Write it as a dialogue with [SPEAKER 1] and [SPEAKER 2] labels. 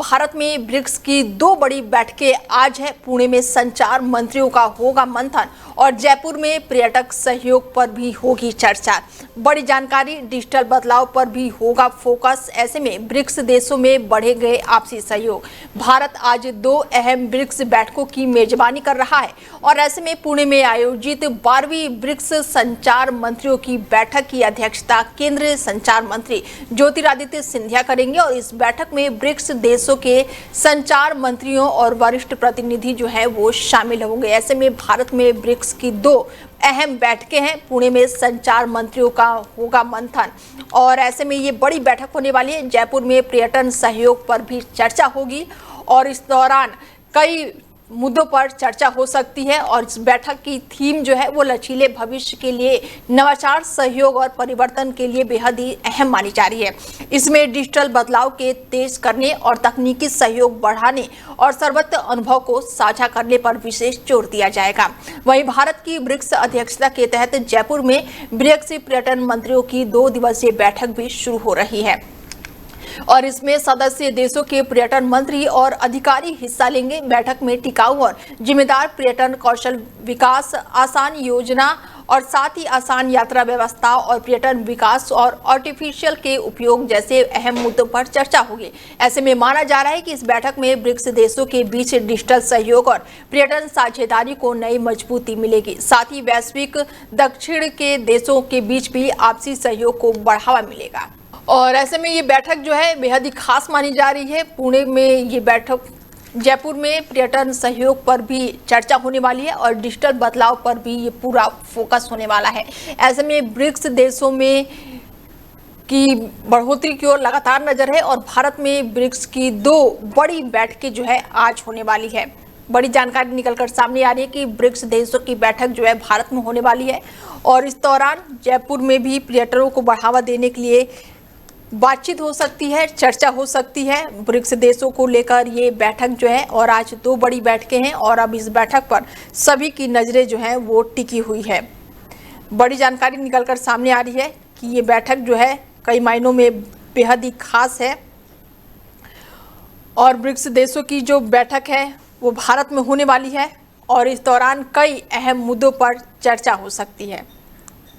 [SPEAKER 1] भारत में ब्रिक्स की दो बड़ी बैठकें आज है। पुणे में संचार मंत्रियों का होगा मंथन और जयपुर में पर्यटक सहयोग पर भी होगी चर्चा। बड़ी जानकारी, डिजिटल बदलाव पर भी होगा फोकस। ऐसे में ब्रिक्स देशों में बढ़े गए आपसी सहयोग। भारत आज दो अहम ब्रिक्स बैठकों की मेजबानी कर रहा है और ऐसे में पुणे में आयोजित 12वीं ब्रिक्स संचार मंत्रियों की बैठक की अध्यक्षता केंद्रीय संचार मंत्री ज्योतिरादित्य सिंधिया करेंगे और इस बैठक में ब्रिक्स देशों के संचार मंत्रियों और वरिष्ठ प्रतिनिधि जो है वो शामिल होंगे। ऐसे में भारत में ब्रिक्स की दो अहम बैठकें हैं। पुणे में संचार मंत्रियों का होगा मंथन और ऐसे में ये बड़ी बैठक होने वाली है। जयपुर में पर्यटन सहयोग पर भी चर्चा होगी और इस दौरान कई मुद्दों पर चर्चा हो सकती है और इस बैठक की थीम जो है वो लचीले भविष्य के लिए नवाचार, सहयोग और परिवर्तन के लिए बेहद ही अहम मानी जा रही है। इसमें डिजिटल बदलाव के तेज करने और तकनीकी सहयोग बढ़ाने और सर्वत्र अनुभव को साझा करने पर विशेष जोर दिया जाएगा। वहीं भारत की ब्रिक्स अध्यक्षता के तहत जयपुर में ब्रिक्स पर्यटन मंत्रियों की 2 दिवसीय बैठक भी शुरू हो रही है और इसमें सदस्य देशों के पर्यटन मंत्री और अधिकारी हिस्सा लेंगे। बैठक में टिकाऊ और जिम्मेदार पर्यटन कौशल विकास, आसान योजना और साथ ही आसान यात्रा व्यवस्था और पर्यटन विकास और आर्टिफिशियल के उपयोग जैसे अहम मुद्दों पर चर्चा होगी। ऐसे में माना जा रहा है कि इस बैठक में ब्रिक्स देशों के बीच डिजिटल सहयोग और पर्यटन साझेदारी को नई मजबूती मिलेगी। साथ ही वैश्विक दक्षिण के देशों के बीच भी आपसी सहयोग को बढ़ावा मिलेगा और ऐसे में ये बैठक जो है बेहद ही खास मानी जा रही है। पुणे में ये बैठक, जयपुर में पर्यटन सहयोग पर भी चर्चा होने वाली है और डिजिटल बदलाव पर भी ये पूरा फोकस होने वाला है। ऐसे में ब्रिक्स देशों में की बढ़ोतरी की ओर लगातार नजर है और भारत में ब्रिक्स की 2 बड़ी बैठकें जो है आज होने वाली है। बड़ी जानकारी निकलकर सामने आ रही है कि ब्रिक्स देशों की बैठक जो है भारत में होने वाली है और इस दौरान जयपुर में भी पर्यटकों को बढ़ावा देने के लिए बातचीत हो सकती है, चर्चा हो सकती है ब्रिक्स देशों को लेकर ये बैठक जो है। और आज 2 बड़ी बैठकें हैं और अब इस बैठक पर सभी की नज़रें जो हैं वो टिकी हुई है। बड़ी जानकारी निकलकर सामने आ रही है कि ये बैठक जो है कई मायनों में बेहद ही खास है और ब्रिक्स देशों की जो बैठक है वो भारत में होने वाली है और इस दौरान कई अहम मुद्दों पर चर्चा हो सकती है।